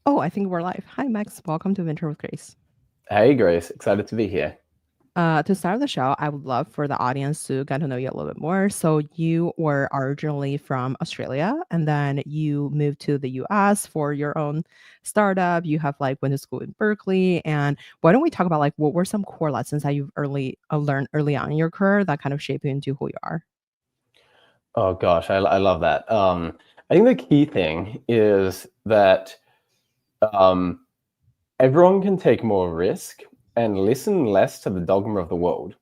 Oh, I think we're live. Hi, Max. Welcome to Venture with Grace. Hey, Grace. Excited to be here. To start the show, I would love for the audience to get to know you a little bit more. So, you were originally from Australia, and then you moved to the US for your own startup. You have like went to school in Berkeley, and why don't we talk about like what were some core lessons that you've early learned early on in your career that kind of shape you into who you are? Oh gosh, I love that. I think the key thing is that um, everyone can take more risk and listen less to the dogma of the world.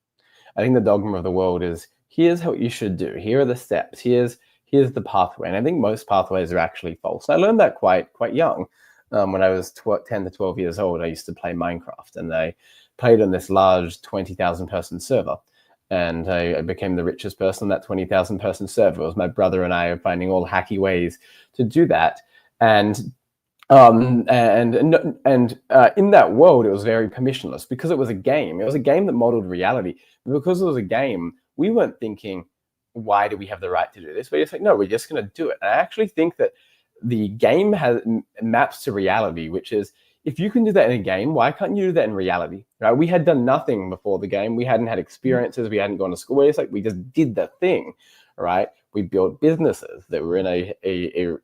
I think the dogma of the world is here's what you should do. Here are the steps. Here's the pathway. And I think most pathways are actually false. I learned that quite young. When I was 10 to 12 years old, I used to play Minecraft, and I played on this large 20,000 person server. And I became the richest person on that 20,000 person server. It was my brother and I are finding all hacky ways to do that. And in that world, it was very permissionless because it was a game. It was a game that modeled reality. Because it was a game, we weren't thinking, why do we have the right to do this? We're just like, no, we're just going to do it. And I actually think that the game maps to reality, which is if you can do that in a game, why can't you do that in reality? Right? We had done nothing before the game. We hadn't had experiences. We hadn't gone to school. It's like we just did the thing, right? We built businesses that were in a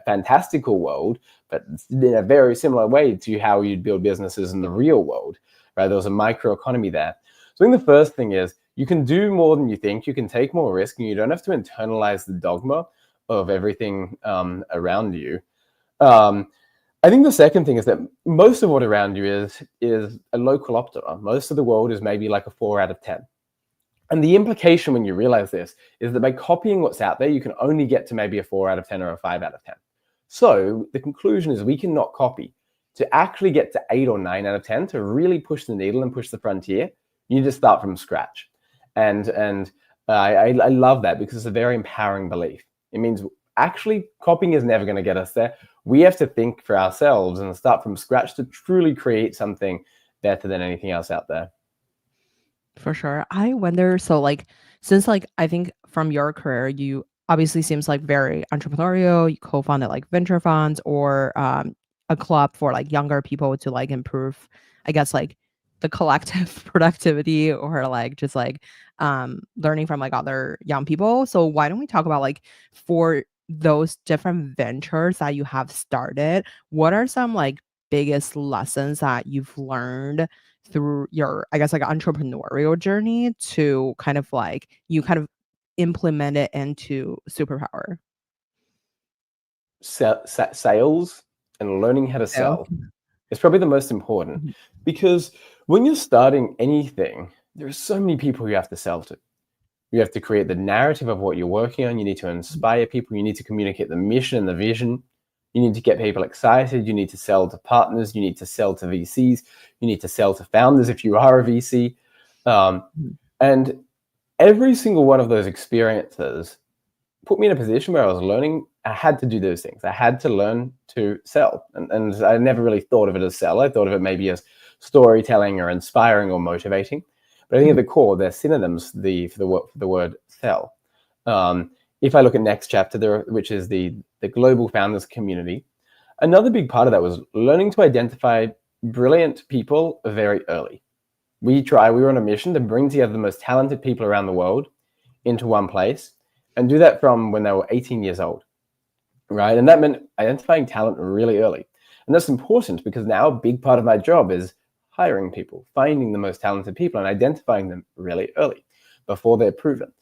fantastical world, but in a very similar way to how you'd build businesses in the real world, right? There was a microeconomy there. So I think the first thing is you can do more than you think. You can take more risk, and you don't have to internalize the dogma of everything around you. Um, I think the second thing is that most of what around you is a local optima. Most of the world is maybe like a 4 out of 10. And the implication when you realize this is that by copying what's out there, you can only get to maybe a 4 out of 10 or a 5 out of 10. So the conclusion is we cannot copy. To actually get to 8 or 9 out of 10, to really push the needle and push the frontier, you need to start from scratch. And I love that because it's a very empowering belief. It means actually copying is never going to get us there. We have to think for ourselves and start from scratch to truly create something better than anything else out there. For sure. I wonder, so like since like I think from your career, you obviously seems like very entrepreneurial. You co-founded like venture funds or a club for like younger people to like improve, I guess like the collective productivity or like just like learning from like other young people. So why don't we talk about like for those different ventures that you have started, what are some like biggest lessons that you've learned through your, I guess, like entrepreneurial journey to kind of like you kind of implement it into Superpower? Sales and learning how to So, sell is probably the most important, mhm, because when you're starting anything, there are so many people you have to sell to. You have to create the narrative of what you're working on. You need to inspire people. You need to communicate the mission and the vision. You need to get people excited. You need to sell to partners. You need to sell to VCs. You need to sell to founders if you are a VC. Um, mhm. and every single one of those experiences put me in a position where I was learning. I had to do those things. I had to learn to sell. And I never really thought of it as sell. I thought of it maybe as storytelling or inspiring or motivating. But I think at the core, they're synonyms for the word sell. If I look at next chapter, which is the global founders community, another big part of that was learning to identify brilliant people very early. We were on a mission to bring together the most talented people around the world into one place and do that from when they were 18 years old, right? And that meant identifying talent really early. And that's important because now a big part of my job is hiring people, finding the most talented people and identifying them really early before they're proven.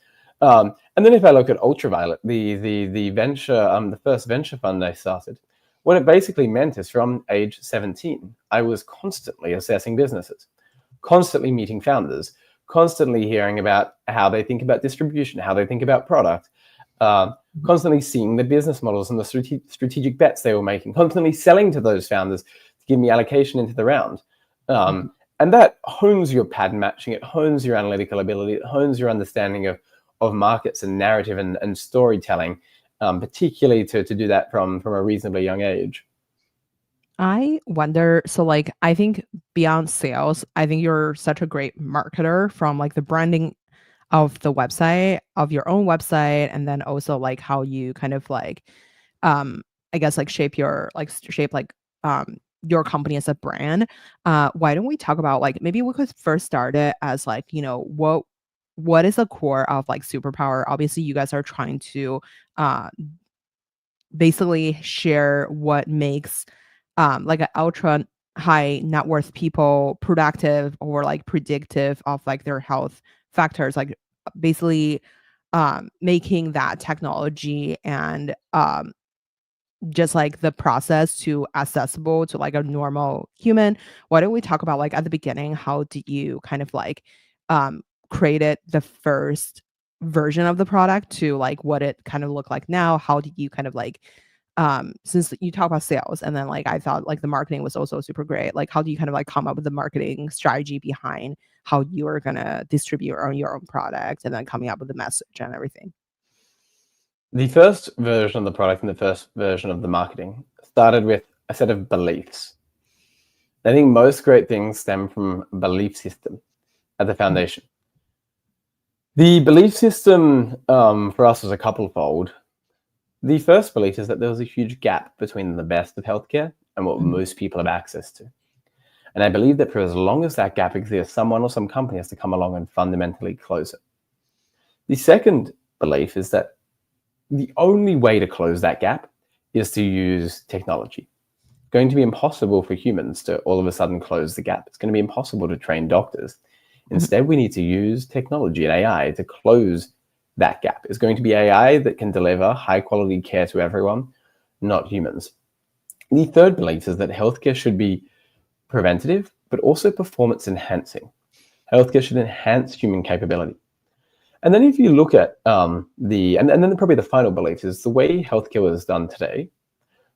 And then if I look at Ultraviolet, the venture, the first venture fund I started, what it basically meant is from age 17, I was constantly assessing businesses, constantly meeting founders, constantly hearing about how they think about distribution, how they think about product, uh, constantly seeing the business models and the strategic bets they were making, constantly selling to those founders to give me allocation into the round. Mhm. And that hones your pattern matching, it hones your analytical ability, it hones your understanding of markets and narrative and storytelling, particularly to do that from a reasonably young age. I wonder, so like I think beyond sales, I think you're such a great marketer from like the branding of the website, of your own website, and then also like how you kind of like um I guess like shape your like shape like your company as a brand, why don't we talk about like maybe we could first start it as like, what is the core of like Superpower? Obviously, you guys are trying to uh basically share what makes like an ultra high net worth people productive or like predictive of like their health factors, like basically making that technology and just like the process to accessible to like a normal human. Why don't we talk about like at the beginning, how did you kind of like um created the first version of the product to like what it kind of look like now? How did you kind of like since you talk about sales and then like I thought like the marketing was also super great. Like how do you kind of like come up with the marketing strategy behind how you are gonna distribute on your own product and then coming up with the message and everything? The first version of the product and the first version of the marketing started with a set of beliefs. I think most great things stem from a belief system at the Mhm. foundation. The belief system for us was a couple-fold. The first belief is that there was a huge gap between the best of healthcare and what Mhm. most people have access to. And I believe that for as long as that gap exists, someone or some company has to come along and fundamentally close it. The second belief is that the only way to close that gap is to use technology. It's going to be impossible for humans to all of a sudden close the gap. It's going to be impossible to train doctors. Mhm. Instead, we need to use technology and AI to close that gap. It's going to be AI that can deliver high quality care to everyone, not humans. The third belief is that healthcare should be preventative, but also performance enhancing. Healthcare should enhance human capability. And then if you look at and then probably the final belief is the way healthcare was done today,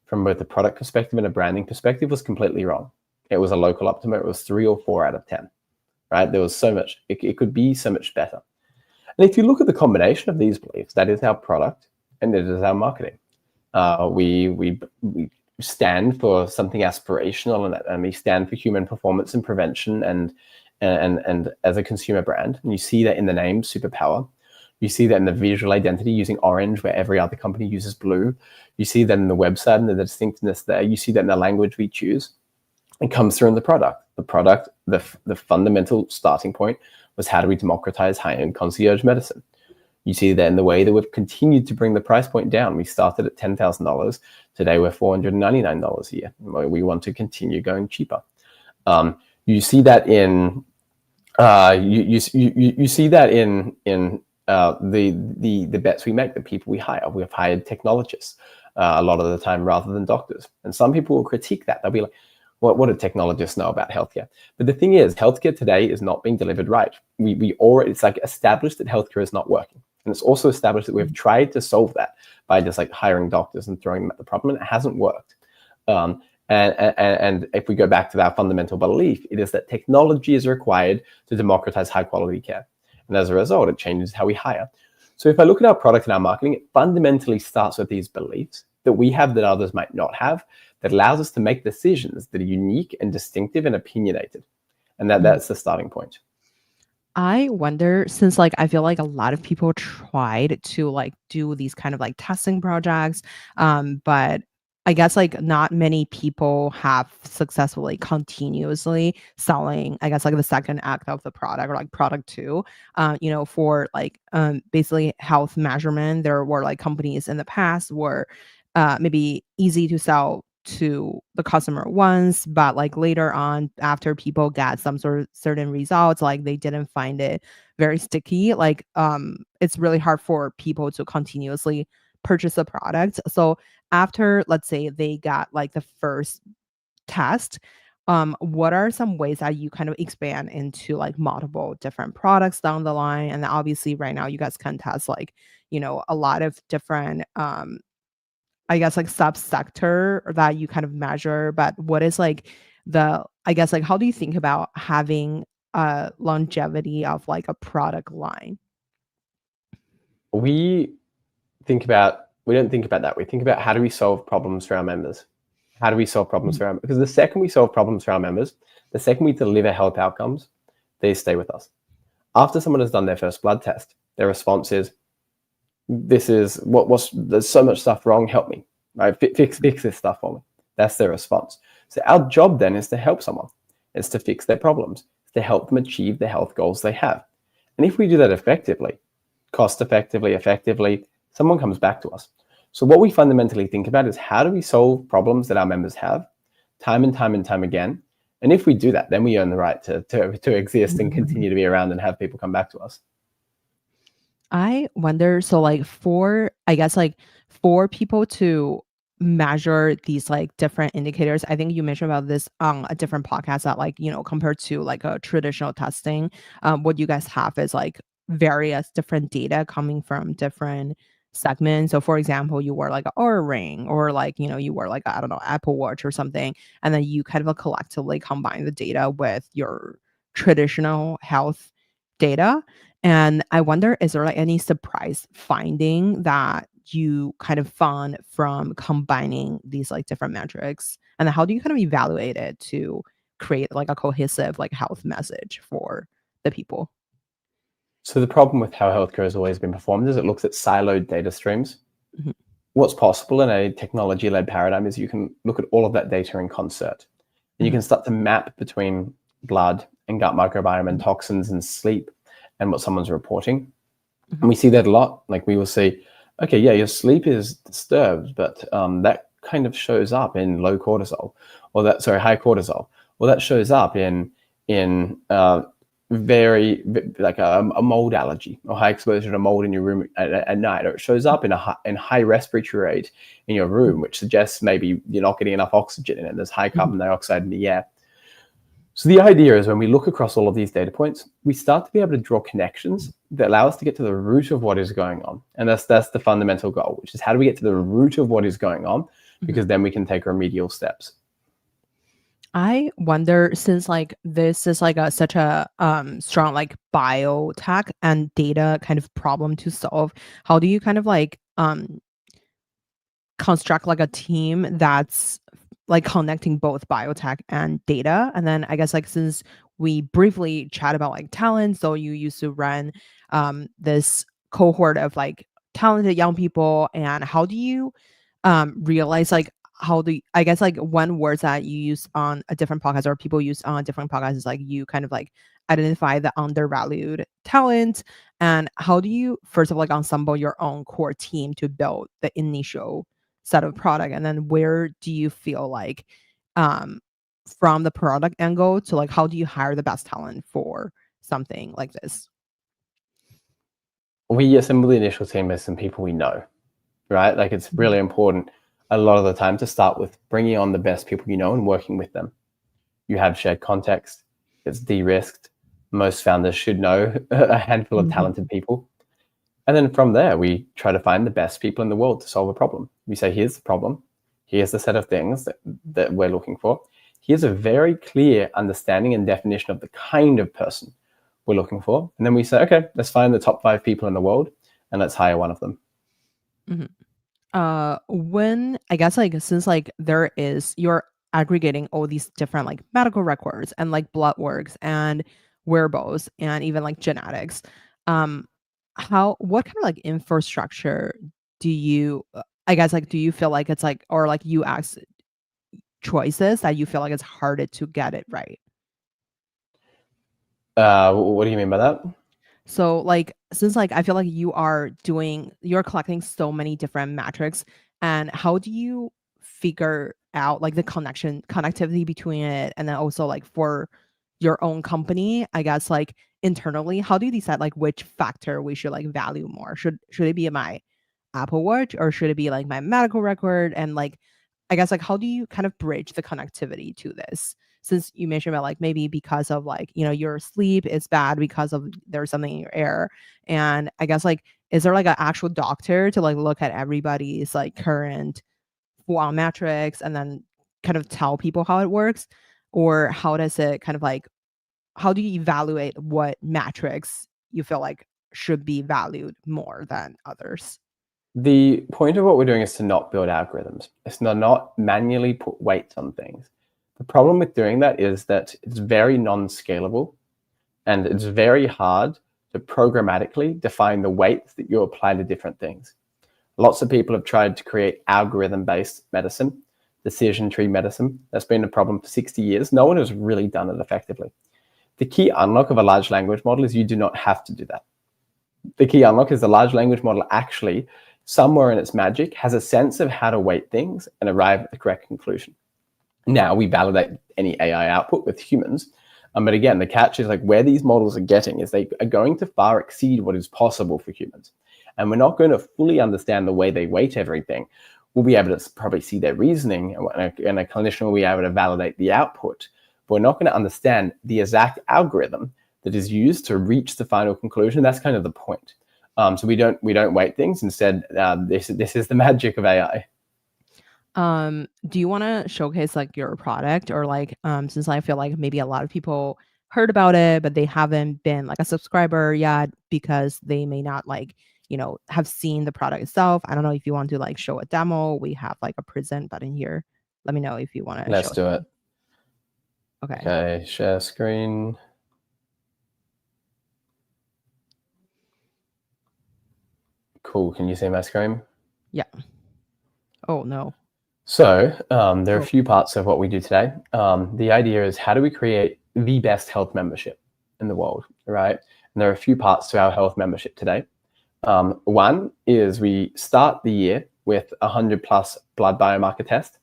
from both a product perspective and a branding perspective, was completely wrong. It was a local optima. It was 3 or 4 out of 10, right? There was so much, it could be so much better. And if you look at the combination of these beliefs, that is our product and it is our marketing. We stand for something aspirational, and we stand for human performance and prevention, and as a consumer brand. And you see that in the name Superpower. You see that in the visual identity using orange where every other company uses blue. You see that in the website and the distinctness there. You see that in the language we choose. It comes through in the product. The product, the fundamental starting point was how do we democratize high-end concierge medicine? You see that in the way that we've continued to bring the price point down. We started at $10,000. Today we're $499 a year. We want to continue going cheaper. You see that in you see that in the bets we make, the people we hire. We have hired technologists a lot of the time rather than doctors. And some people will critique that. They'll be like, what do technologists know about healthcare? But the thing is, healthcare today is not being delivered right. We already, it's like established that healthcare is not working. And it's also established that we've tried to solve that by just like hiring doctors and throwing them at the problem, and it hasn't worked. And if we go back to that fundamental belief, it is that technology is required to democratize high quality care. And as a result, it changes how we hire. So if I look at our product and our marketing, it fundamentally starts with these beliefs that we have that others might not have, that allows us to make decisions that are unique and distinctive and opinionated. And that's the starting point. I wonder, since like I feel like a lot of people tried to like do these kind of like testing projects, but I guess like not many people have successfully continuously selling, I guess like the second act of the product or like product two. For like basically health measurement, there were like companies in the past were maybe easy to sell to the customer once, but like later on after people got some sort of certain results, like they didn't find it very sticky, like it's really hard for people to continuously purchase the product. So after, let's say, they got like the first test, what are some ways that you kind of expand into like multiple different products down the line? And then obviously right now you guys can test like, a lot of different I guess, like, subsector that you kind of measure, but what is, like, I guess, like, how do you think about having a longevity of, like, a product line? We we don't think about that. We think about how do we solve problems for our members? How do we solve problems Mhm. for our members? Because the second we solve problems for our members, the second we deliver health outcomes, they stay with us. After someone has done their first blood test, their response is, "This is there's so much stuff wrong. Help me, right? Fix this stuff for me." That's their response. So our job then is to help someone. It's to fix their problems. It's to help them achieve the health goals they have. And if we do that effectively, cost effectively, someone comes back to us. So what we fundamentally think about is how do we solve problems that our members have time and time again? And if we do that, then we earn the right to exist and continue to be around and have people come back to us. I wonder, so like for, I guess like for people to measure these like different indicators, I think you mentioned about this on a different podcast that like, compared to like a traditional testing, what you guys have is like various different data coming from different segments. So for example, you wear like a Oura ring or like, you wear like, I don't know, Apple Watch or something, and then you kind of collectively combine the data with your traditional health data. And I wonder, is there like any surprise finding that you kind of found from combining these like different metrics? And then how do you kind of evaluate it to create like a cohesive like health message for the people? So the problem with how healthcare has always been performed is it looks at siloed data streams. Mhm. What's possible in a technology-led paradigm is you can look at all of that data in concert. And you Mhm. can start to map between blood and gut microbiome and Mhm. toxins and sleep and what someone's reporting. Mhm. And we see that a lot. Like we will see, okay, yeah, your sleep is disturbed, but that kind of shows up in low cortisol, or high cortisol, or that shows up in very like a mold allergy or high exposure to mold in your room at night, or it shows up in high respiratory rate in your room, which suggests maybe you're not getting enough oxygen in it. There's high carbon dioxide in the air. So the idea is when we look across all of these data points, we start to be able to draw connections that allow us to get to the root of what is going on. And that's the fundamental goal, which is how do we get to the root of what is going on? Because then we can take remedial steps. I wonder, since like this is like a such a strong like biotech and data kind of problem to solve, how do you kind of like construct like a team that's like connecting both biotech and data? And then I guess like since we briefly chat about like talent, so you used to run this cohort of like talented young people, and how do you realize like how the, I guess like one words that you use on a different podcast or people use on different podcasts is like you kind of like identify the undervalued talent, and how do you first of like ensemble your own core team to build the initial set of product, and then where do you feel like um from the product angle to like how do you hire the best talent for something like this? We assemble the initial team as some people we know, right? Like it's really important a lot of the time to start with bringing on the best people you know and working with them. You have shared context. It's de-risked. Most founders should know a handful of Mhm. talented people. And then from there, we try to find the best people in the world to solve a problem. We say, here's the problem. Here's the set of things that we're looking for. Here's a very clear understanding and definition of the kind of person we're looking for. And then we say, okay, let's find the top 5 people in the world and let's hire one of them. Mhm. When I guess like since like there is you're aggregating all these different like medical records and like blood works and wearables and even like genetics, um how what kind of like infrastructure do you I guess like do you feel like it's like or like UX choices that you feel like it's harder to get it right? What do you mean by that? So like since like I feel like you're collecting so many different metrics, and how do you figure out like the connectivity between it, and then also like for your own company, I guess like internally, how do you decide like which factor we should like value more? Should it be my Apple Watch or should it be like my medical record? And like I guess like how do you kind of bridge the connectivity to this? Since you mentioned about like maybe because of like, your sleep is bad because of there's something in your air. And I guess like is there like an actual doctor to like look at everybody's like current full on metrics and then kind of tell people how it works? Or how does it kind of like how do you evaluate what metrics you feel like should be valued more than others? The point of what we're doing is to not build algorithms. It's not manually put weights on things. The problem with doing that is that it's very non-scalable and it's very hard to programmatically define the weights that you apply to different things. Lots of people have tried to create algorithm-based medicine. decision tree medicine. That's been a problem for 60 years. No one has really done it effectively. The key unlock of a large language model is you do not have to do that. The key unlock is the large language model actually, somewhere in its magic, has a sense of how to weight things and arrive at the correct conclusion. Now we validate any AI output with humans. But again, the catch is like where these models are getting is they are going to far exceed what is possible for humans. And we're not going to fully understand the way they weight everything. We'll be able to probably see their reasoning, and a clinician will be able to validate the output. But we're not going to understand the exact algorithm that is used to reach the final conclusion. That's kind of the point. So we don't weight things. Instead, this is the magic of AI. Do you want to showcase like your product, or like since I feel like maybe a lot of people heard about it but they haven't been like a subscriber yet because they may not like have seen the product itself. I don't know if you want to like show a demo. We have like a present button here. Let me know if you want to Let's show do it. Okay. Okay, share screen. Cool. Can you see my screen? Yeah. Oh no. So there are a few parts of what we do today. The idea is, how do we create the best health membership in the world, right? And there are a few parts to our health membership today. One is we start the year with 100+ blood biomarker test.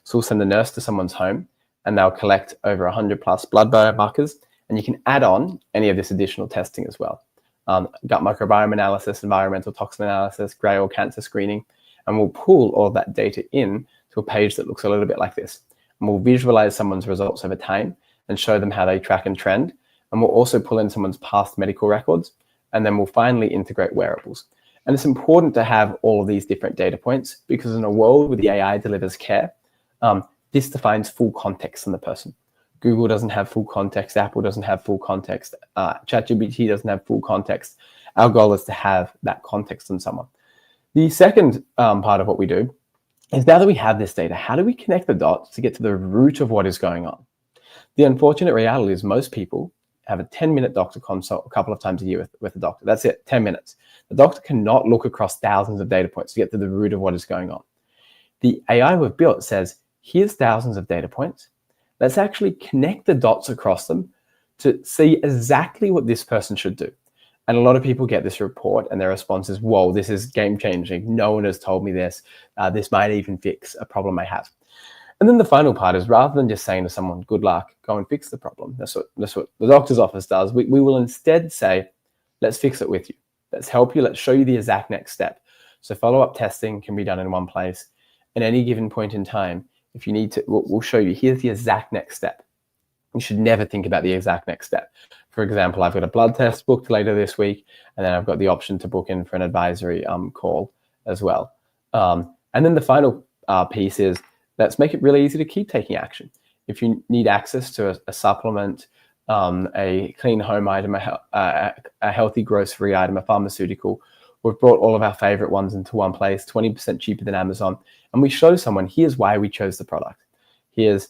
So we'll send a nurse to someone's home and they'll collect over 100+ blood biomarkers, and you can add on any of this additional testing as well. Gut microbiome analysis, environmental toxin analysis, grey or cancer screening, and we'll pull all of that data in to a page that looks a little bit like this. And we'll visualize someone's results over time and show them how they track and trend. And we'll also pull in someone's past medical records, and then we'll finally integrate wearables. And it's important to have all of these different data points, because in a world where the AI delivers care, this defines full context in the person. Google doesn't have full context. Apple doesn't have full context. ChatGPT doesn't have full context. Our goal is to have that context in someone. The second part of what we do is, now that we have this data, how do we connect the dots to get to the root of what is going on? The unfortunate reality is most people have a 10-minute doctor consult a couple of times a year with a doctor. That's it, 10 minutes. The doctor cannot look across thousands of data points to get to the root of what is going on. The AI we've built says, here's thousands of data points. Let's actually connect the dots across them to see exactly what this person should do. And a lot of people get this report and their response is, whoa, this is game changing. No one has told me this. This might even fix a problem I have. And then the final part is, rather than just saying to someone, good luck, go and fix the problem. That's what the doctor's office does. We will instead say, let's fix it with you. Let's help you. Let's show you the exact next step. So follow-up testing can be done in one place. At any given point in time, if you need to, we'll show you, here's the exact next step. You should never think about the exact next step. For example, I've got a blood test booked later this week, and then I've got the option to book in for an advisory call as well. And then the final piece is, let's make it really easy to keep taking action. If you need access to a supplement, a clean home item, a healthy grocery item, a pharmaceutical, we've brought all of our favorite ones into one place, 20% cheaper than Amazon. And we show someone, here's why we chose the product. Here's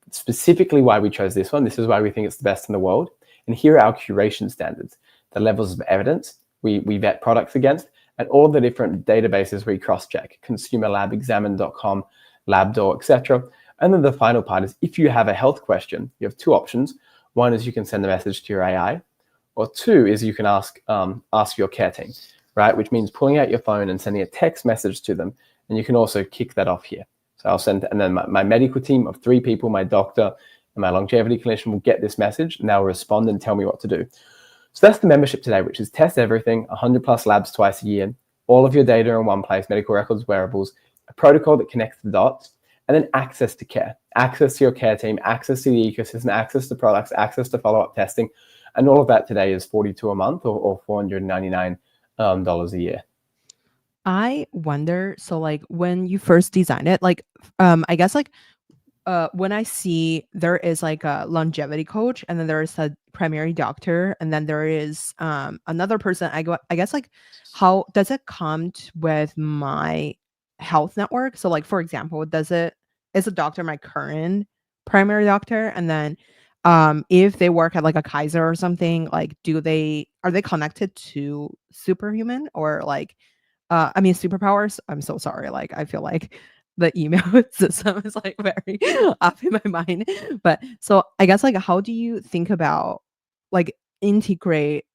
specifically why we chose this one. This is why we think it's the best in the world. And here are our curation standards, the levels of evidence we vet products against, and all the different databases we cross-check, consumerlabexamine.com, Labdoor, etc. And then the final part is, if you have a health question, you have two options. One is you can send a message to your AI, or two is you can ask your care team, right? Which means pulling out your phone and sending a text message to them. And you can also kick that off here. So I'll send, and then my medical team of 3 people, my doctor and my longevity clinician, will get this message, and they'll respond and tell me what to do. So that's the membership today, which is test everything, 100+ labs twice a year, all of your data in one place, medical records, wearables, a protocol that connects the dots, and then access to care, access to your care team, access to the ecosystem, access to products, access to follow-up testing. And all of that today is $42 a month or $499 a year. I wonder, so like when you first designed it, like I guess like when I see there is like a longevity coach, and then there is a primary doctor, and then there is another person, I guess like, how does it come with my health network? So like, for example, is a doctor my current primary doctor, and then if they work at like a Kaiser or something, like are they connected to Superhuman, or like I mean Superpowers? I'm so sorry, like I feel like the email system is like very up in my mind. But so I guess like how do you think about like integrate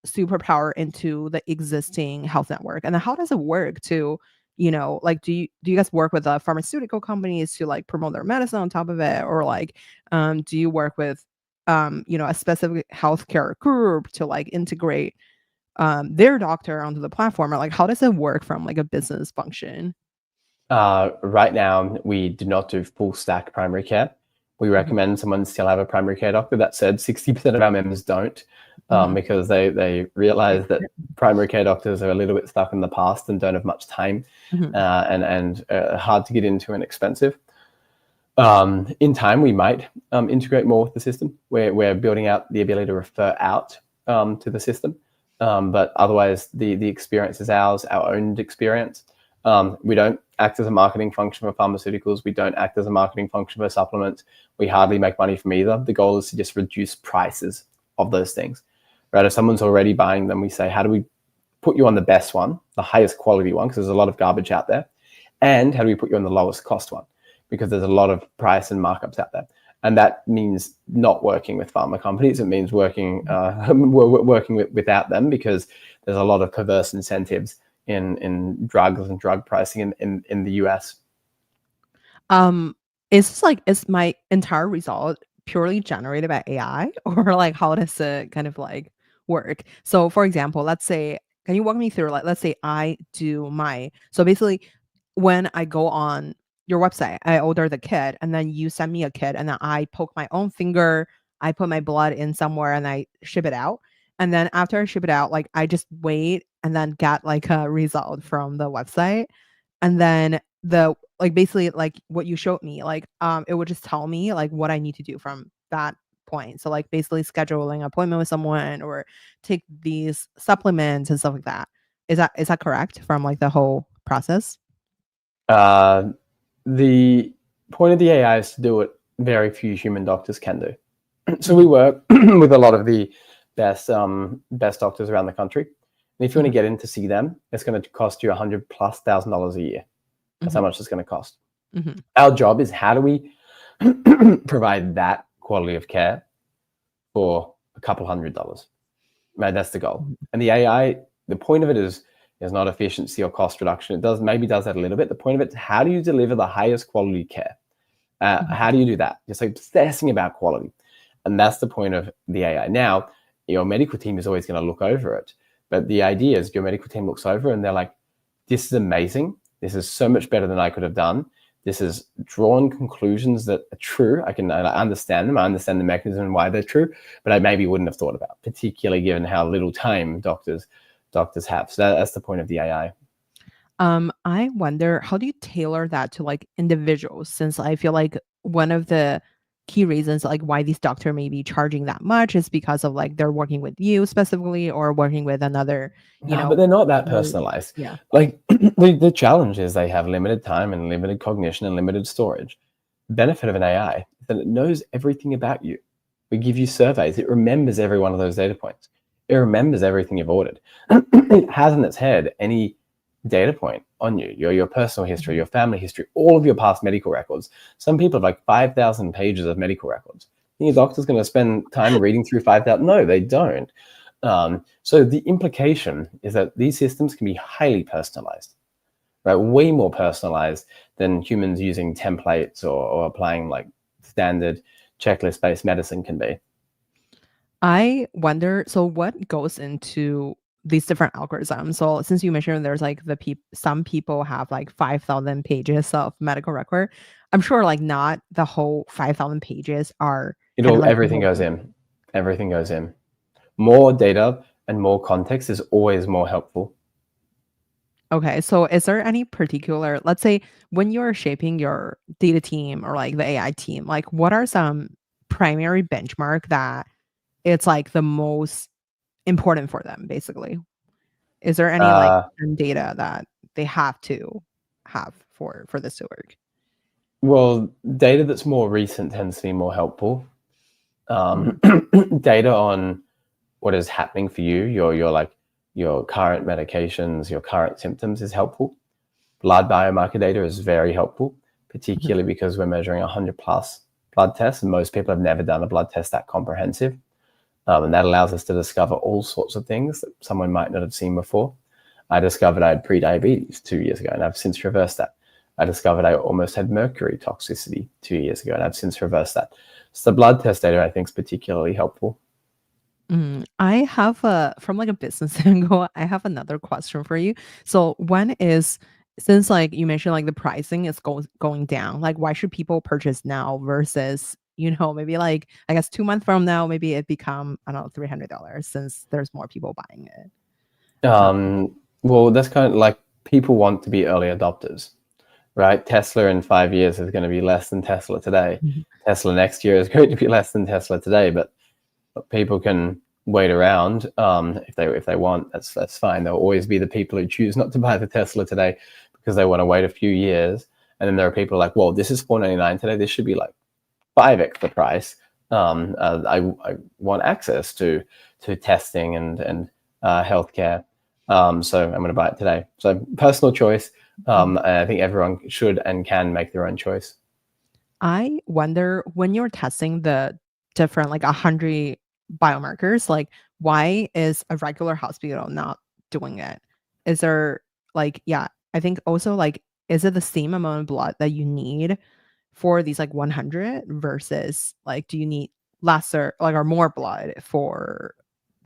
Superpower into the existing health network? And then how does it work to, like do you guys work with pharmaceutical companies to like promote their medicine on top of it? Or like do you work with a specific healthcare group to like integrate their doctor onto the platform? Or like how does it work from like a business function? Right now, we do not do full stack primary care. We Mhm, recommend someone still have a primary care doctor. That said, 60% of our members don't, mhm. because they realize that primary care doctors are a little bit stuck in the past and don't have much time, Mhm, and hard to get into and expensive. In time, we might integrate more with the system. We're building out the ability to refer out to the system, but otherwise, the experience is ours, our own experience. We don't act as a marketing function for pharmaceuticals. We don't act as a marketing function for supplements. We hardly make money from either. The goal is to just reduce prices of those things. Right? If someone's already buying them, we say, how do we put you on the best one, the highest quality one, because there's a lot of garbage out there, and how do we put you on the lowest cost one, because there's a lot of price and markups out there. And that means not working with pharma companies. It means working without them, because there's a lot of perverse incentives in drugs and drug pricing in the US. Um, is this like is my entire result purely generated by AI or like how does it kind of like work? So for example, let's say, can you walk me through like let's say I do my so basically when I go on your website, I order the kit and then you send me a kit and then I poke my own finger, I put my blood in somewhere and I ship it out. And then after I ship it out, like I just wait and then get like a result from the website. And then the like basically like what you showed me, like it would just tell me like what I need to do from that point. So like basically scheduling an appointment with someone or take these supplements and stuff like that. Is that correct from like the whole process? Uh, the point of the AI is to do what very few human doctors can do. So we Mhm, work with a lot of the best doctors around the country. And if you want mhm, to get in to see them, it's going to cost you $100,000+ a year. That's how mhm, much it's going to cost. mhm, Our job is, how do we provide that quality of care for a couple $100? Right, that's the goal. mhm, And the AI, the point of it is not efficiency or cost reduction. It does that a little bit. The point of it is, how do you deliver the highest quality care? mhm. How do you do that? Just like obsessing about quality. And that's the point of the AI. Now, your medical team is always going to look over it. But the idea is your medical team looks over and they're like, this is amazing. This is so much better than I could have done. This has drawn conclusions that are true. I understand them. I understand the mechanism and why they're true, but I maybe wouldn't have thought about, particularly given how little time doctors have. So that's the point of the AI. I wonder how do you tailor that to like individuals, since I feel like one of the key reasons like why these doctor may be charging that much is because of like they're working with you specifically or working with another, you No, but know, they're not that very- personalized. yeah. Like the challenge is they have limited time and limited cognition and limited storage. The benefit of an AI is that it knows everything about you. We give you surveys. It remembers every one of those data points. It remembers everything you've ordered. It has in its head any data point on you, your personal history, Mhm. your family history, all of your past medical records. Some people have like 5,000 pages of medical records. Think your doctor's going to spend time reading through 5,000? No, they don't. So the implication is that these systems can be highly personalized, right? Way more personalized than humans using templates or applying like standard checklist-based medicine can be. I wonder, so what goes into these different algorithms? So since you mentioned there's like some people have like 5,000 pages of medical record, I'm sure like not the whole 5,000 pages are kind of like Everything goes relevant. in. Everything goes in. More data and more context is always more helpful. Okay, so is there any particular, let's say when you're shaping your data team or like the AI team, like what are some primary benchmark that it's like the most important for them basically? Is there any like Uh, data that they have to have for this to work? well, data that's more recent tends to be more helpful. Mhm, Um, Data on what is happening for you, your current medications, your current symptoms is helpful. Blood biomarker data is very helpful, particularly because we're measuring 100 plus blood tests, and most people have never done a blood test that comprehensive. And that allows us to discover all sorts of things that someone might not have seen before. I discovered I had pre-diabetes 2 years ago, and I've since reversed that. I discovered I almost had mercury toxicity 2 years ago, and I've since reversed that. So the blood test data, I think, is particularly helpful. I have from like a business angle, I have another question for you. So when is since like you mentioned like the pricing is going down, like why should people purchase now versus maybe like I guess 2 months from now, maybe it become I don't know $300 since there's more people buying it. So Well, that's kind of like people want to be early adopters, right? Tesla in 5 years is going to be less than Tesla today. Mhm. Tesla next year is going to be less than Tesla today, but people can wait around if they want. That's fine. There'll always be the people who choose not to buy the Tesla today because they want to wait a few years, and then there are people like, well, this is $499 today. This should be like 5x the price. I want access to testing and healthcare, so I'm going to buy it today. So personal choice. And I think everyone should and can make their own choice. I wonder when you're testing the different like 100 biomarkers, like why is a regular hospital not doing it? Is there like yeah, I think also like is it the same amount of blood that you need for these like 100 versus like do you need lesser like or more blood for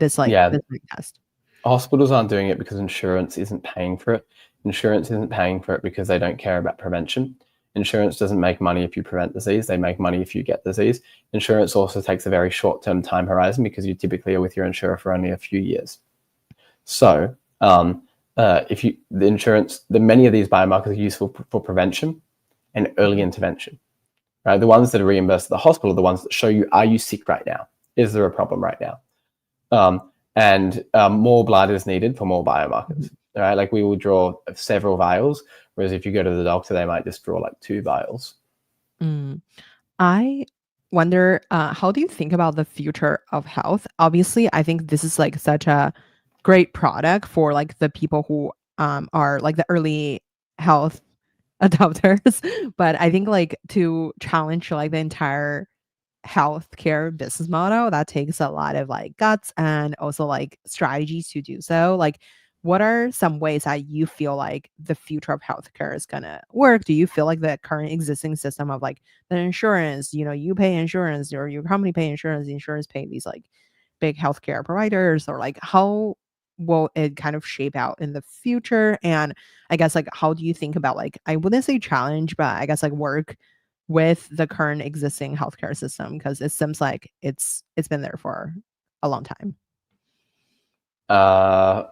Yeah, this like, test? hospitals aren't doing it because insurance isn't paying for it. Insurance isn't paying for it because they don't care about prevention. Insurance doesn't make money if you prevent disease. They make money if you get disease. Insurance also takes a very short-term time horizon because you typically are with your insurer for only a few years. So if you the insurance, many of these biomarkers are useful for prevention and early intervention. Right, the ones that are reimbursed at the hospital are the ones that show you, are you sick right now? Is there a problem right now? And more blood is needed for more biomarkers. Right, like we will draw several vials, whereas if you go to the doctor, they might just draw like 2 vials. Mm. I wonder, how do you think about the future of health? Obviously, I think this is like such a great product for like the people who are like the early health adopters. But I think like to challenge like the entire healthcare business model, that takes a lot of like guts and also like strategies to do so. Like, what are some ways that you feel like the future of healthcare is gonna work? Do you feel like the current existing system of like the insurance, you pay insurance or your company pay insurance, the insurance pay these like big healthcare providers, or like how will it kind of shape out in the future? And I guess like how do you think about like I wouldn't say challenge, but I guess like work with the current existing healthcare system because it seems like it's been there for a long time. Uh,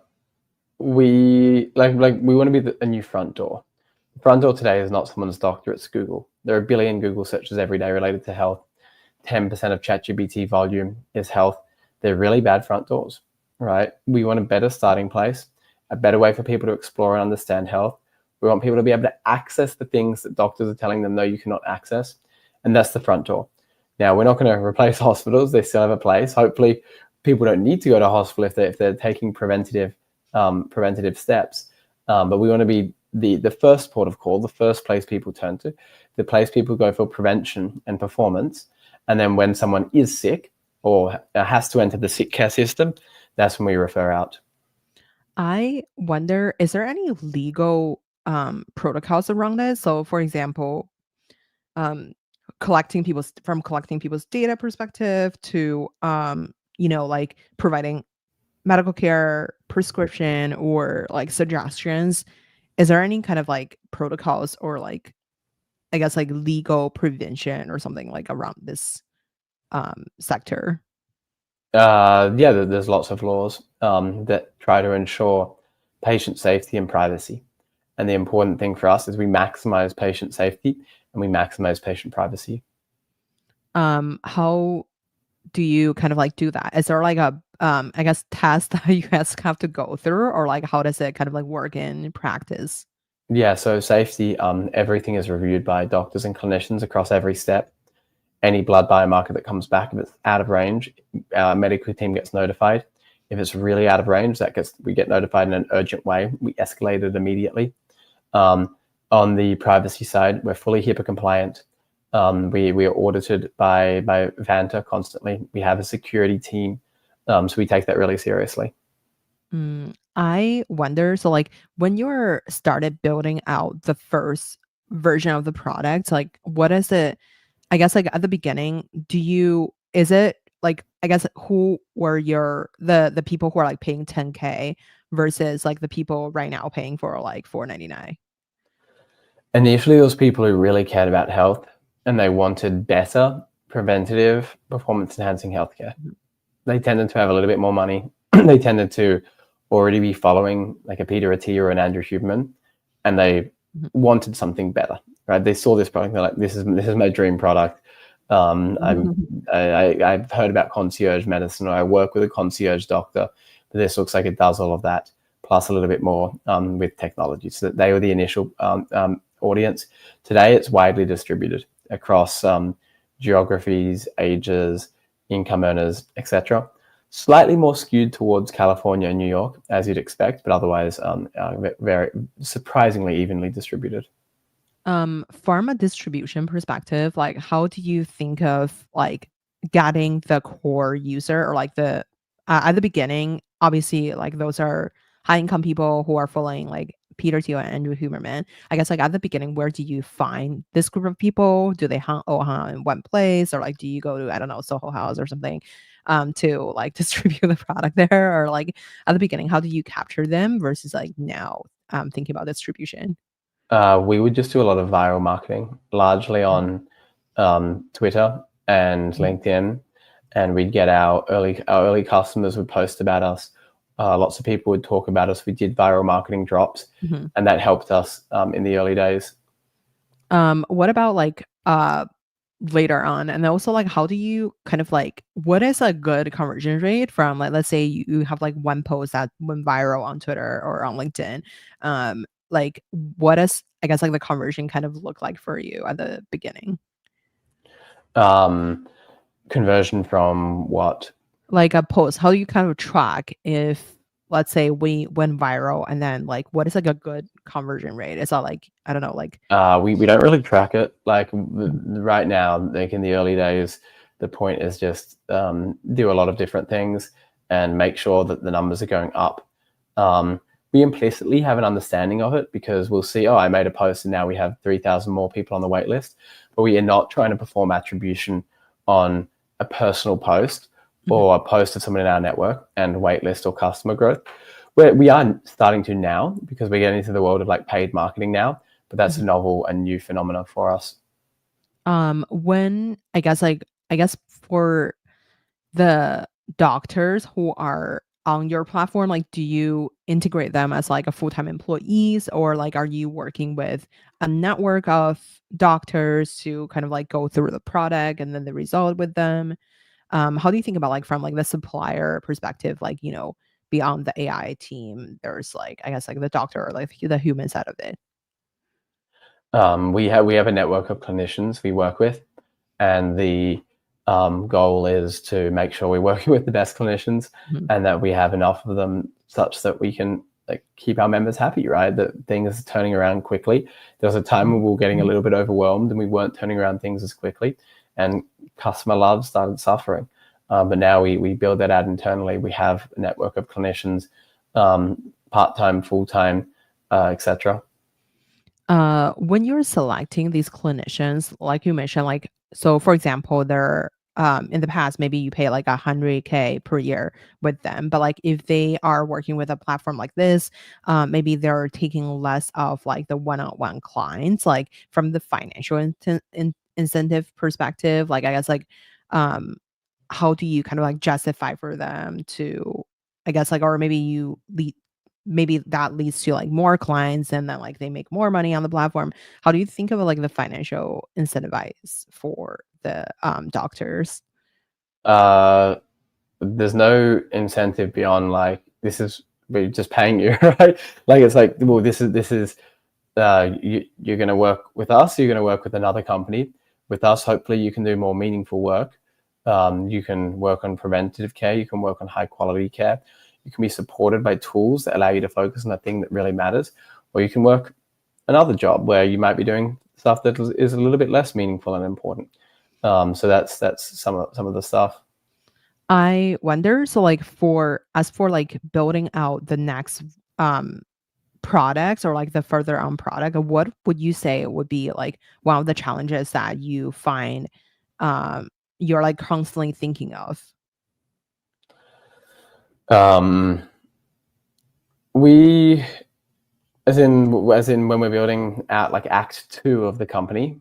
we we want to be a new front door. The front door today is not someone's doctor, it's Google. There are a billion Google searches every day related to health. 10% of ChatGPT volume is health. They're really bad front doors, right? We want a better starting place, a better way for people to explore and understand health. We want people to be able to access the things that doctors are telling them, no, you cannot access. And that's the front door. Now, we're not going to replace hospitals. They still have a place. Hopefully, people don't need to go to hospital if they're taking preventative steps. But we want to be the first port of call, the first place people turn to, the place people go for prevention and performance. And then when someone is sick or has to enter the sick care system, that's when we refer out. I wonder, is there any legal protocols around it? So for example, um collecting people's data perspective to like providing medical care, prescription, or like suggestions. Is there any kind of like protocols or like I guess like legal prevention or something like around this sector? Yeah, there's lots of laws that try to ensure patient safety and privacy. And the important thing for us is we maximize patient safety and we maximize patient privacy. How do you kind of like do that? Is there like a I guess test that you guys have to go through, or like how does it kind of like work in practice? Yeah, so safety, everything is reviewed by doctors and clinicians across every step. Any blood biomarker that comes back, if it's out of range, our medical team gets notified. If it's really out of range, we get notified in an urgent way. We escalate it immediately. On the privacy side, we're fully HIPAA compliant. We are audited by Vanta constantly. We have a security team, so we take that really seriously. I wonder, so like when you're started building out the first version of the product, like what is it? I guess like at the beginning, is it like, I guess who were the people who are like paying 10K versus like the people right now paying for like 499? Initially, it was people who really cared about health and they wanted better preventative performance enhancing healthcare. Mhm. They tended to have a little bit more money. They tended to already be following like a Peter Attia or an Andrew Huberman, and they Mhm. wanted something better, right? They saw this product, they're like, this is my dream product. I've heard about concierge medicine, or I work with a concierge doctor, but this looks like it does all of that, plus a little bit more with technology. So they were the initial audience. Today, it's widely distributed across geographies, ages, income earners, etc. Slightly more skewed towards California and New York, as you'd expect, but otherwise very surprisingly evenly distributed. From a distribution perspective, like how do you think of like getting the core user or like the at the beginning, obviously like those are high income people who are following like Peter Thiel and Andrew Huberman. I guess like at the beginning, where do you find this group of people? Do they hang out in one place, or like do you go to, I don't know, Soho House or something to like distribute the product there? Or like at the beginning, how do you capture them versus like now thinking about distribution? We would just do a lot of viral marketing, largely on Twitter and Mhm. LinkedIn, and we'd get our early customers would post about us. Lots of people would talk about us. We did viral marketing drops, Mhm. and that helped us in the early days. What about like later on? And also like how do you kind of like what is a good conversion rate from like let's say you have like one post that went viral on Twitter or on LinkedIn. Like what is, I guess like the conversion kind of look like for you at the beginning? Um, Conversion from what? Like a post, how do you kind of track if let's say we went viral and then like what is like a good conversion rate? Is that like, I don't know, like We don't really track it. Like Mhm. right now, like in the early days, the point is just do a lot of different things and make sure that the numbers are going up. We implicitly have an understanding of it because we'll see, oh, I made a post and now we have 3,000 more people on the wait list. But we are not trying to perform attribution on a personal post Mhm. or a post of someone in our network and waitlist or customer growth. We are starting to now because we're getting into the world of like paid marketing now, but that's a Mhm. novel and new phenomenon for us. When I guess for the doctors who are on your platform, like, do you integrate them as, like, a full-time employees, or, like, are you working with a network of doctors to kind of, like, go through the product and then the result with them? How do you think about, like, from, like, the supplier perspective, like, beyond the AI team, there's, like, I guess, like, the doctor or, like, the human side of it? We have a network of clinicians we work with, and the goal is to make sure we're working with the best clinicians Mhm, and that we have enough of them such that we can like keep our members happy, right? That things are turning around quickly. There was a time mhm, when we were getting a mhm. little bit overwhelmed and we weren't turning around things as quickly, and customer love started suffering. But now we build that out internally. We have a network of clinicians, part time, full time, etc. When you're selecting these clinicians, like you mentioned, like so for example, they're in the past, maybe you pay like 100K per year with them. But like if they are working with a platform like this, maybe they're taking less of like the one-on-one clients, like from the financial incentive perspective, like I guess like um how do you kind of like justify for them to, I guess like, or maybe maybe that leads to like more clients and then like they make more money on the platform. How do you think of like the financial incentivize for the doctors? Uh, there's no incentive beyond like this is we're just paying you, right? Like it's like, well, this is you're going to work with us, you're going to work with another company. With us, hopefully, you can do more meaningful work. You can work on preventative care. You can work on high quality care. You can be supported by tools that allow you to focus on the thing that really matters, or you can work another job where you might be doing stuff that is a little bit less meaningful and important. So that's some of the stuff. I wonder, so like for like building out the next um products or like the further on product, what would you say would be like one of the challenges that you find um you're like constantly thinking of? Um, we as in when we're building out like act 2 of the company.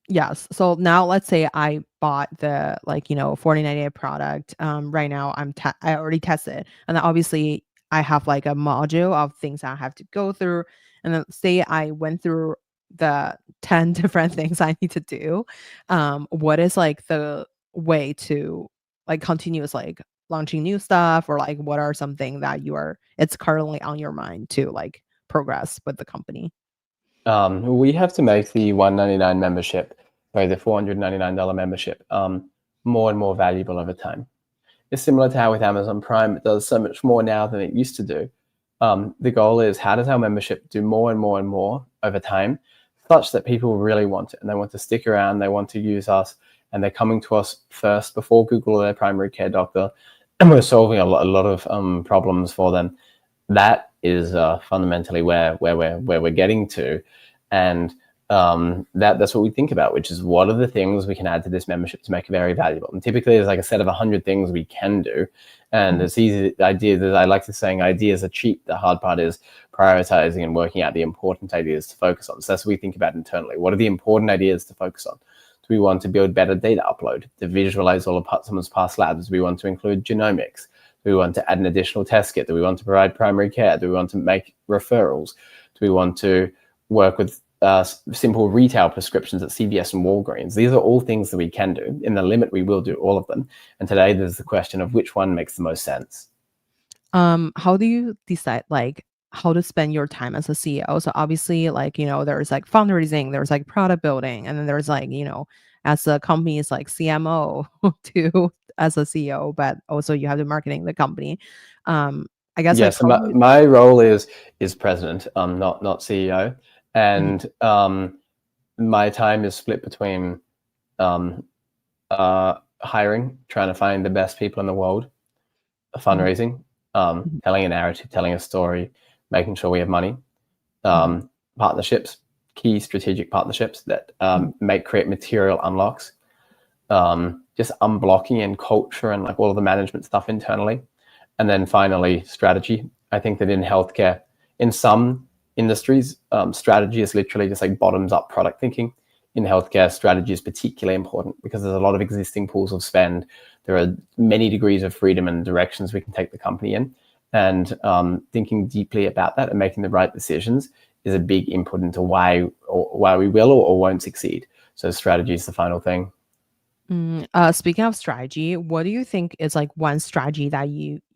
Yes. So now let's say I bought the like, 4098 product. Right now I already tested. And then obviously I have like a module of things I have to go through. And then say I went through the 10 different things I need to do. What is like the way to like continuous like launching new stuff, or like what are something that it's currently on your mind to like progress with the company? We have to make the $199 membership, sorry, the $499 membership, more and more valuable over time. It's similar to how with Amazon Prime, it does so much more now than it used to do. The goal is, how does our membership do more and more and more over time, such that people really want it and they want to stick around, they want to use us, and they're coming to us first before Google or their primary care doctor, and we're solving a lot of problems for them. That is fundamentally where we're getting to, and that's what we think about, which is what are the things we can add to this membership to make it very valuable. And typically there's like a set of 100 things we can do, and it's easy. The idea that I like to saying, ideas are cheap. The hard part is prioritizing and working out the important ideas to focus on. So that's what we think about internally. What are the important ideas to focus on? Do we want to build better data upload to visualize all of someone's past labs? Do we want to include genomics? Do we want to add an additional test kit? Do we want to provide primary care? Do we want to make referrals? Do we want to work with simple retail prescriptions at CVS and Walgreens? These are all things that we can do. In the limit, we will do all of them. And today there's the question of which one makes the most sense. How do you decide like how to spend your time as a CEO? So obviously, like, there's like fundraising, there's like product building, and then there's like, as a company's like CMO to as a CEO, but also you have the marketing the company. Um, I guess like Yes, how do you my role is president, not CEO, Mhm, and my time is split between um, hiring, trying to find the best people in the world, mhm, fundraising, mhm, telling a narrative, telling a story, making sure we have money, mhm, partnerships, key strategic partnerships that mhm, create material unlocks, just unblocking and culture and like all of the management stuff internally. And then finally, strategy. I think that in healthcare, in some industries, strategy is literally just like bottoms up product thinking. In healthcare, strategy is particularly important because there's a lot of existing pools of spend. There are many degrees of freedom and directions we can take the company in. And thinking deeply about that and making the right decisions is a big input into why we will or won't succeed. So strategy is the final thing. Speaking of strategy, what do you think is like one strategy that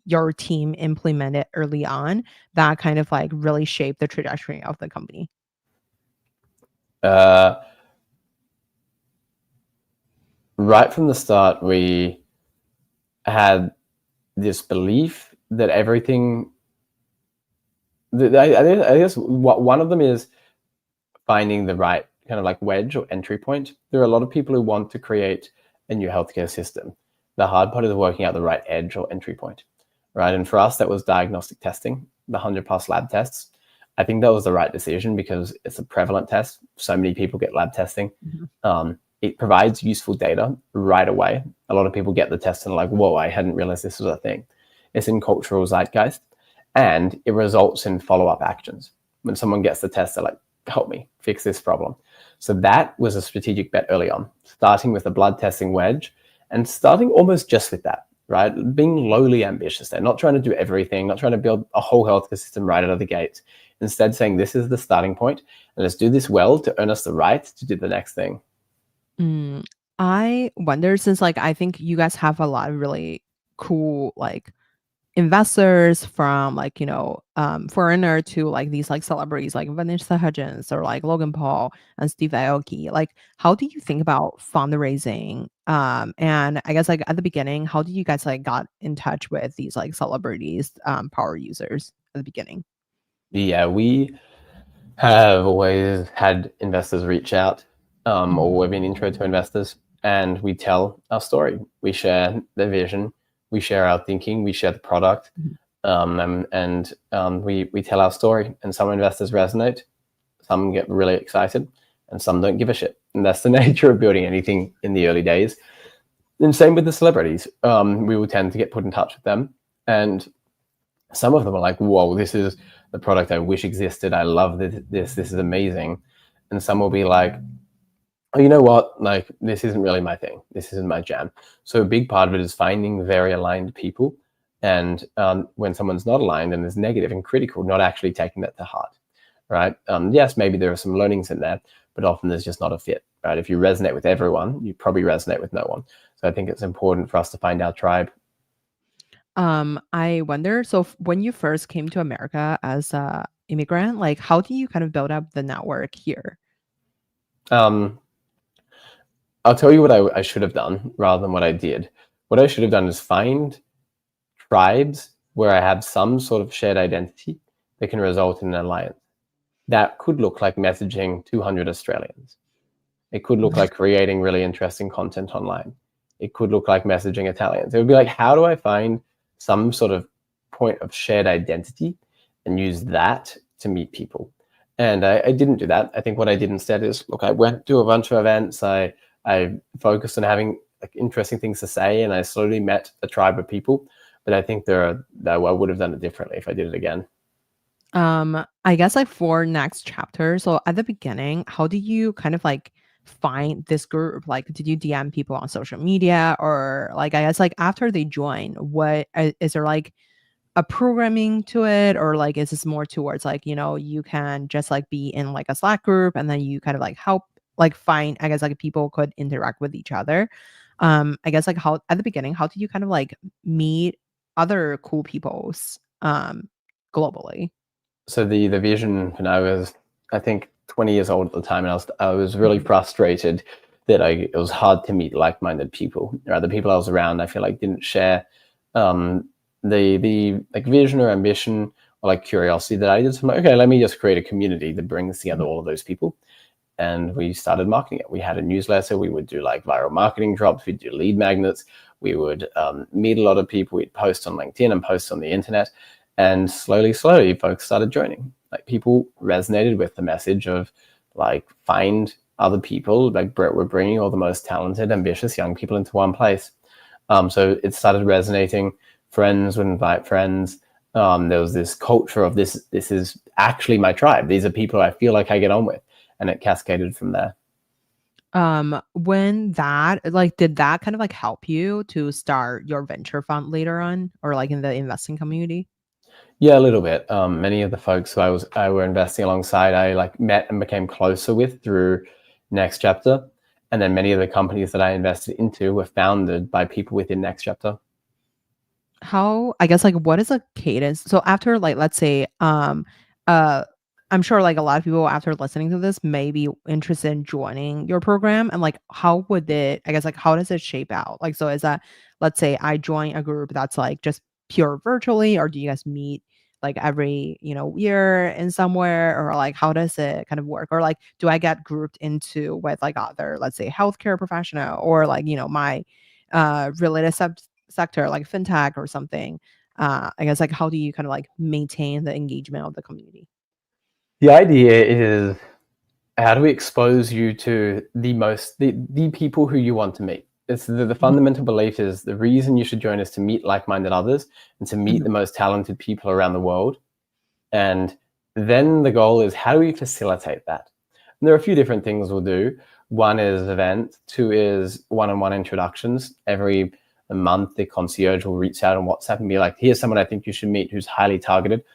your team implemented early on that kind of like really shaped the trajectory of the company? Uh, right from the start, we had this belief that everything. I guess one of them is finding the right kind of like wedge or entry point. There are a lot of people who want to create a new healthcare system. The hard part is working out the right edge or entry point, right? And for us, that was diagnostic testing, the 100+ lab tests. I think that was the right decision because it's a prevalent test. So many people get lab testing. Mhm. It provides useful data right away. A lot of people get the test and are like, whoa, I hadn't realized this was a thing. It's in cultural zeitgeist, and it results in follow-up actions. When someone gets the test, they're like, help me fix this problem. So that was a strategic bet early on, starting with a blood testing wedge and starting almost just with that, right? Being lowly ambitious there, not trying to do everything, not trying to build a whole healthcare system right out of the gate. Instead saying, this is the starting point, and let's do this well to earn us the right to do the next thing. Mm, I wonder, since like I think you guys have a lot of really cool like investors from like, foreigner to like these like celebrities like Vanessa Hudgens or like Logan Paul and Steve Aoki. Like, how do you think about fundraising? And I guess like at the beginning, how did you guys like got in touch with these like celebrities, power users at the beginning? Yeah, Have always had investors reach out, or we've been intro to investors, and we tell our story. We share the vision, we share our thinking, we share the product, we tell our story. And some investors resonate, some get really excited, and some don't give a shit. And that's the nature of building anything in the early days. And same with the celebrities. We will tend to get put in touch with them, and some of them are like, whoa, this is the product I wish existed. I love this is amazing. And some will be like, oh, you know what, like, this isn't really my thing, this isn't my jam. So a big part of it is finding very aligned people, and when someone's not aligned and is negative and critical, not actually taking that to heart, right? Yes, maybe there are some learnings in there, but often there's just not a fit, right? If you resonate with everyone, you probably resonate with no one. So I think it's important for us to find our tribe. I wonder, so when you first came to America as a immigrant, like how do you kind of build up the network here? um, I'll tell you what I should have done rather than what I did. What I should have done is find tribes where I have some sort of shared identity that can result in an alliance. That could look like messaging 200 Australians. It could look like creating really interesting content online. It could look like messaging Italians. It would be like, how do I find some sort of point of shared identity and use that to meet people? And I didn't do that. I think what I did instead is, look, I went to a bunch of events. I focused on having like interesting things to say, and I slowly met a tribe of people. But I think I would have done it differently if I did it again. I guess like for next chapter, so at the beginning, how do you kind of like find this group? Like, did you DM people on social media, or like I guess like after they join, what is there like a programming to it, or like is this more towards like, you can just like be in like a Slack group and then you kind of like help like find, I guess like people could interact with each other. I guess like how at the beginning, how do you kind of like meet other cool peoples globally? So the vision when I was, I think, 20 years old at the time, and I was really frustrated that it was hard to meet like-minded people. Or the people I was around, I feel like didn't share um, the like vision or ambition or like curiosity that I did. So I'm like, okay, let me just create a community that brings together all of those people. And we started marketing it. We had a newsletter. We would do like viral marketing drops. We'd do lead magnets. We would meet a lot of people. We'd post on LinkedIn and post on the internet. And slowly, folks started joining. Like, people resonated with the message of like, find other people. Like, we're bringing all the most talented, ambitious young people into one place. So it started resonating. Friends would invite friends. There was this culture of this is actually my tribe. These are people I feel like I get on with. And it cascaded from there. When that like did that kind of like help you to start your venture fund later on, or like in the investing community? Yeah, a little bit. Many of the folks who I were investing alongside, I like met and became closer with through Next Chapter, and then many of the companies that I invested into were founded by people within Next Chapter. How, I guess like what is a cadence? So after like let's say uh I'm sure like a lot of people after listening to this may be interested in joining your program, and like how would it, I guess like how does it shape out? Like so is that, let's say I join a group that's like just pure virtually, or do you guys meet like every, year in somewhere, or like how does it kind of work? Or like do I get grouped into with like other, let's say healthcare professional, or like, my related sector like fintech or something? I guess like how do you kind of like maintain the engagement of the community? The idea is, how do we expose you to the people who you want to meet? It's the Mhm, fundamental belief is the reason you should join is to meet like-minded others and to meet mhm, the most talented people around the world. And then the goal is, how do we facilitate that? And there are a few different things we'll do. One is event. Two is one-on-one introductions. Every month, the concierge will reach out on WhatsApp and be like, here's someone I think you should meet who's highly targeted.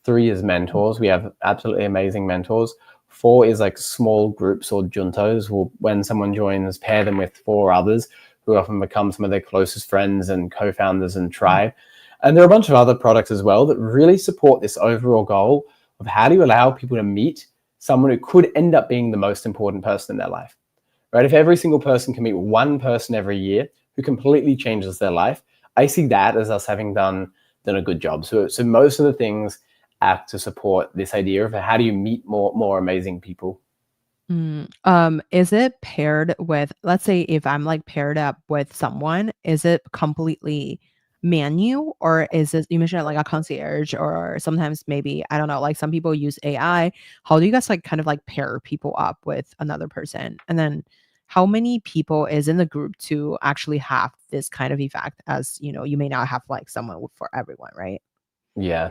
Three is mentors. We have absolutely amazing mentors. Four is like small groups or juntos. When someone joins, pair them with four others who often become some of their closest friends and co-founders and mhm. tribe. And there are a bunch of other products as well that really support this overall goal of, how do you allow people to meet someone who could end up being the most important person in their life, right? If every single person can meet one person every year who completely changes their life, I see that as us having done a good job. So most of the things act to support this idea of how do you meet more amazing people. Is it paired with, let's say if I'm like paired up with someone, is it completely menu or is it, you mentioned like a concierge or sometimes maybe, I don't know, like some people use AI. How do you guys like kind of like pair people up with another person? And then how many people is in the group to actually have this kind of effect as, you may not have like someone for everyone, right? Yeah.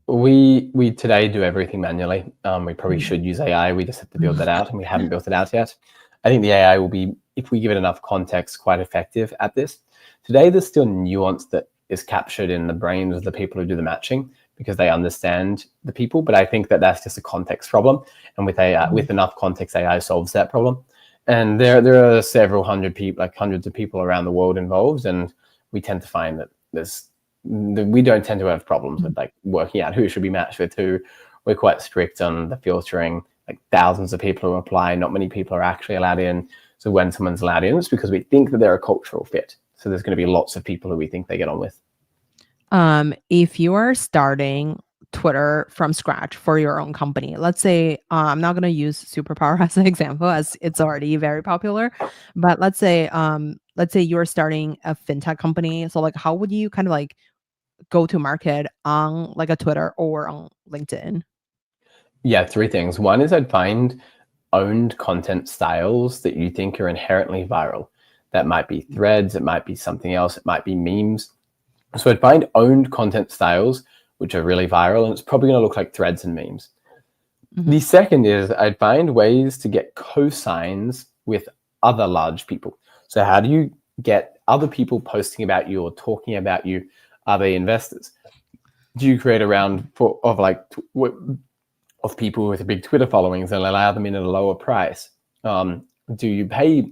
We today do everything manually. We probably Mhm. should use AI. We just have to build that out, and we haven't built it out yet. I think the AI will be, if we give it enough context, quite effective at this. Today, there's still nuance that is captured in the brains of the people who do the matching because they understand the people. But I think that that's just a context problem, and with AI, Mhm. with enough context, AI solves that problem. And there are several hundred people, like hundreds of people around the world involved, and we tend to find that we don't tend to have problems with like working out who should be matched with who. We're quite strict on the filtering, like thousands of people who apply, not many people are actually allowed in. So when someone's allowed in, it's because we think that they're a cultural fit. So there's going to be lots of people who we think they get on with. If you are starting Twitter from scratch for your own company, let's say I'm not going to use Superpower as an example, as it's already very popular, but let's say you're starting a fintech company. So like, how would you kind of like go to market on like a Twitter or on LinkedIn? Yeah, three things. One is I'd find owned content styles that you think are inherently viral. That might be threads, it might be something else, it might be memes. So I'd find owned content styles which are really viral, and it's probably going to look like threads and memes. The Mhm. second is I'd find ways to get cosigns with other large people. So how do you get other people posting about you or talking about you? Are they investors? Do you create a round of people with big Twitter followings and allow them in at a lower price? Do you pay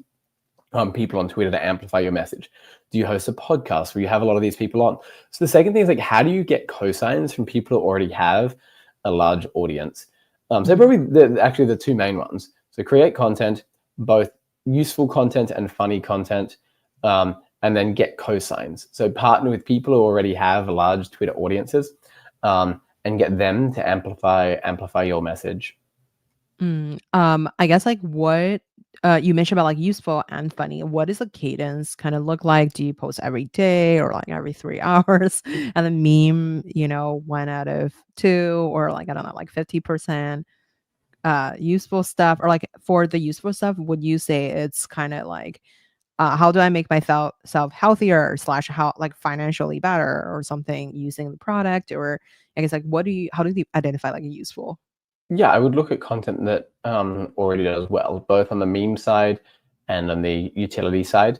people on Twitter to amplify your message? Do you host a podcast where you have a lot of these people on? So the second thing is like, how do you get cosigns from people who already have a large audience? So Mhm. probably actually the two main ones. So create content, both useful content and funny content, and then get cosigns. So partner with people who already have large Twitter audiences, and get them to amplify your message. I guess like what you mentioned about like useful and funny. What does a cadence kind of look like? Do you post every day or like every 3 hours? And then meme, 1 out of 2, or like I don't know, like 50% useful stuff, or like for the useful stuff, would you say it's kind of like how do I make myself self healthier slash how like financially better or something using the product, or I guess like how do you identify like a useful? Yeah, I would look at content that already does well, both on the meme side and on the utility side.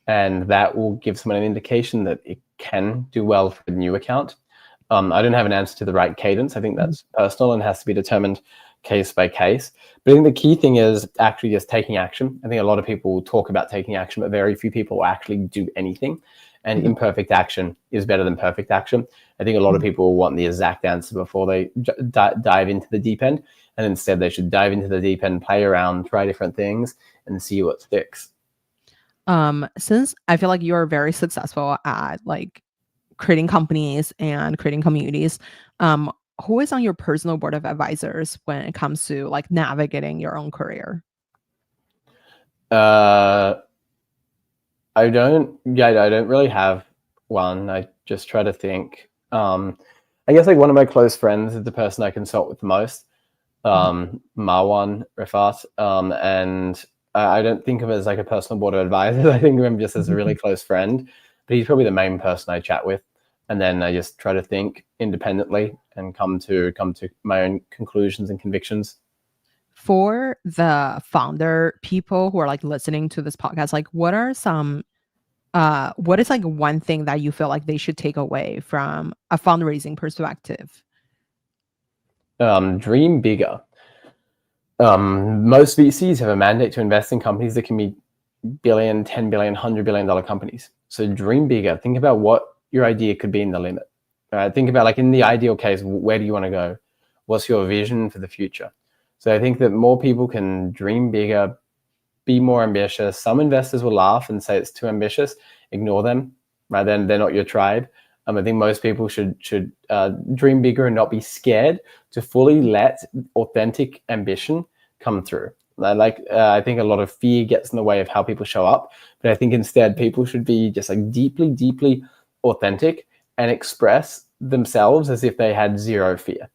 And that will give someone an indication that it can do well for a new account. I don't have an answer to the right cadence. I think that's personal and has to be determined case by case. But I think the key thing is actually just taking action. I think a lot of people talk about taking action, but very few people will actually do anything. And Mhm. imperfect action is better than perfect action. I think a lot of Mhm. people want the exact answer before they dive into the deep end. And instead, they should dive into the deep end, play around, try different things, and see what sticks. Since I feel like you're very successful at like creating companies and creating communities, um, who is on your personal board of advisors when it comes to like navigating your own career? Uh, I don't really have one. I just try to think. I guess like one of my close friends is the person I consult with the most, Mhm. Marwan Rifat, and I don't think of him as like a personal board of advisors. I think of him just as a really close friend, but he's probably the main person I chat with, and then I just try to think independently and come to my own conclusions and convictions. For the founder people who are like listening to this podcast, like what is like one thing that you feel like they should take away from a fundraising perspective? Dream bigger. Most VCs have a mandate to invest in companies that can be billion, 10 billion, $100 billion companies. So dream bigger. Think about what your idea could be in the limit. Think about like in the ideal case, where do you want to go? What's your vision for the future? So I think that more people can dream bigger, be more ambitious. Some investors will laugh and say it's too ambitious. Ignore them, right? Then they're not your tribe. I think most people should dream bigger and not be scared to fully let authentic ambition come through. I think a lot of fear gets in the way of how people show up, but I think instead people should be just like deeply, deeply authentic and express themselves as if they had zero fear.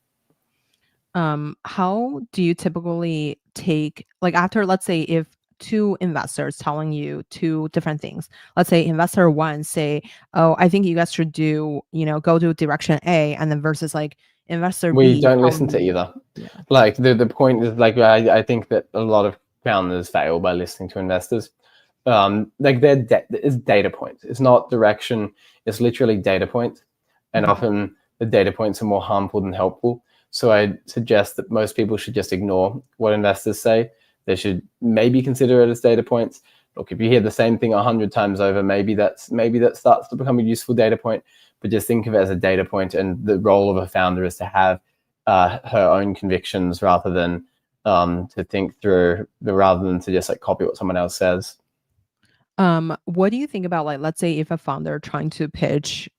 How do you typically take, like, after, let's say, if two investors telling you two different things, let's say investor one say, oh, I think you guys should do, go to direction A, and then versus like investor We B don't listen telling to you, either. yeah. Like the point is, like, I think that a lot of founders fail by listening to investors. Like it's data points. It's not direction. It's literally data points, and often the data points are more harmful than helpful. So I suggest that most people should just ignore what investors say. They should maybe consider it as data points. Look, if you hear the same thing 100 times over, maybe that starts to become a useful data point. But just think of it as a data point, and the role of a founder is to have her own convictions rather than to think through, rather than to just like copy what someone else says. What do you think about, like, let's say if a founder trying to pitch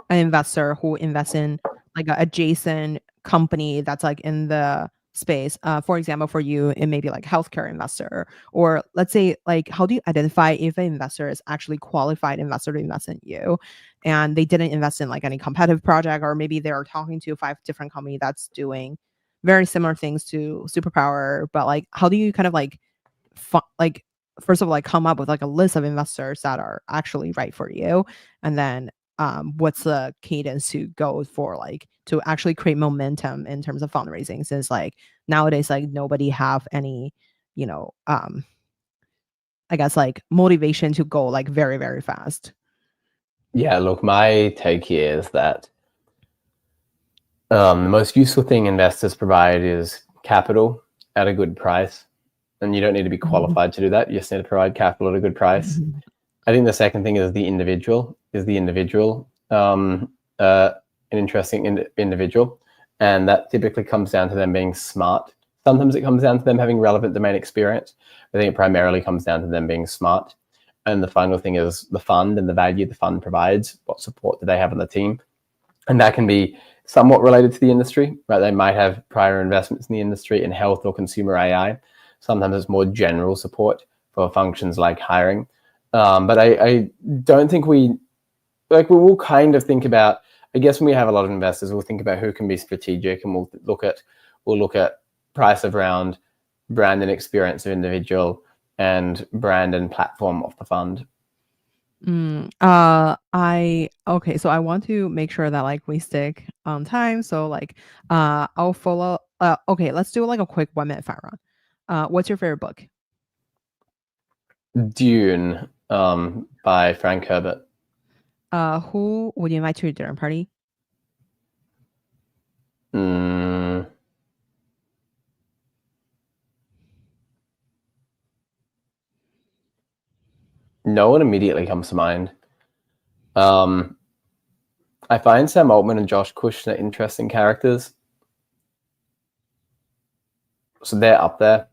an investor who invests in like an adjacent company that's like in the space, for example, for you it may be like healthcare investor, or let's say, like, how do you identify if an investor is actually qualified investor to invest in you, and they didn't invest in like any competitive project, or maybe they're talking to 5 different company that's doing very similar things to Superpower, but like how do you kind of like like, first of all, like, come up with like a list of investors that are actually right for you, and then what's the cadence to go for, like, to actually create momentum in terms of fundraising, since like nowadays like nobody have any, you know um I guess, like, motivation to go like very, very fast. Yeah, look, my take here is that the most useful thing investors provide is capital at a good price, and you don't need to be qualified to do that. You just need to provide capital at a good price. I think the second thing is the individual. An interesting individual, and that typically comes down to them being smart. Sometimes it comes down to them having relevant domain experience. I think it primarily comes down to them being smart. And the final thing is the fund and the value the fund provides. What support do they have on the team? And that can be somewhat related to the industry, right? They might have prior investments in the industry in health or consumer AI. Sometimes it's more general support for functions like hiring. But I don't think we will kind of think about, I guess when we have a lot of investors, we'll think about who can be strategic, and we'll look at price of round, brand and experience of individual, and brand and platform of the fund. Okay, so I want to make sure that like we stick on time. So like I'll follow okay, let's do like a quick 1 minute fire round. What's your favorite book? Dune by Frank Herbert. Who would you invite to your dinner party? No one immediately comes to mind. I find Sam Altman and Josh Kushner interesting characters, so they're up there.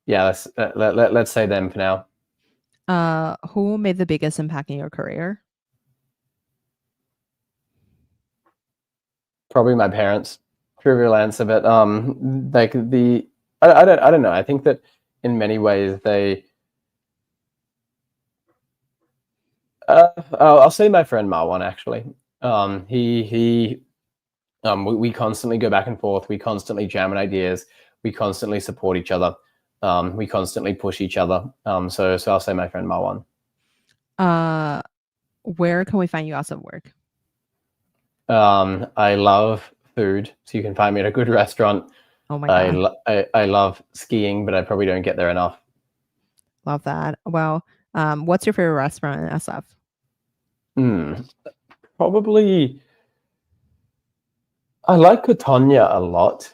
Yeah, let's say them for now. Who made the biggest impact in your career? Probably my parents. Trivial answer, but like I don't know. I think that in many ways they. I'll say my friend Marwan, actually. We constantly go back and forth. We constantly jam on ideas. We constantly support each other. We constantly push each other. So I'll say my friend Marwan. Where can we find you outside of work? I love food, so you can find me at a good restaurant. Oh my god, I love skiing, but I probably don't get there enough. love that. Well, what's your favorite restaurant in SF? Probably, I like Cotonia a lot.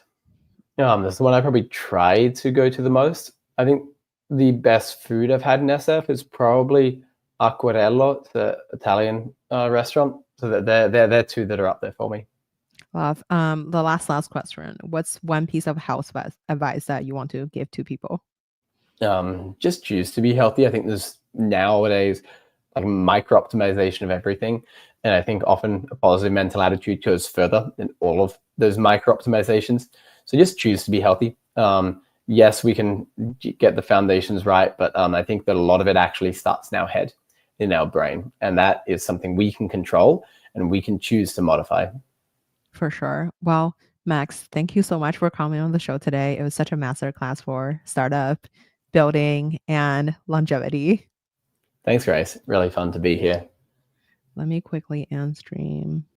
That's the one I probably try to go to the most. I think the best food I've had in SF is probably Acquarello, the Italian restaurant. So they're two that are up there for me. Love. The last question. What's one piece of house advice that you want to give to people? Just choose to be healthy. I think there's nowadays like micro optimization of everything. And I think often a positive mental attitude goes further than all of those micro optimizations. So just choose to be healthy. Yes, we can get the foundations right, but I think that a lot of it actually starts in our head, in our brain. And that is something we can control and we can choose to modify. For sure. Well, Max, thank you so much for coming on the show today. It was such a master class for startup, building, and longevity. Thanks, Grace. Really fun to be here. Let me quickly end stream.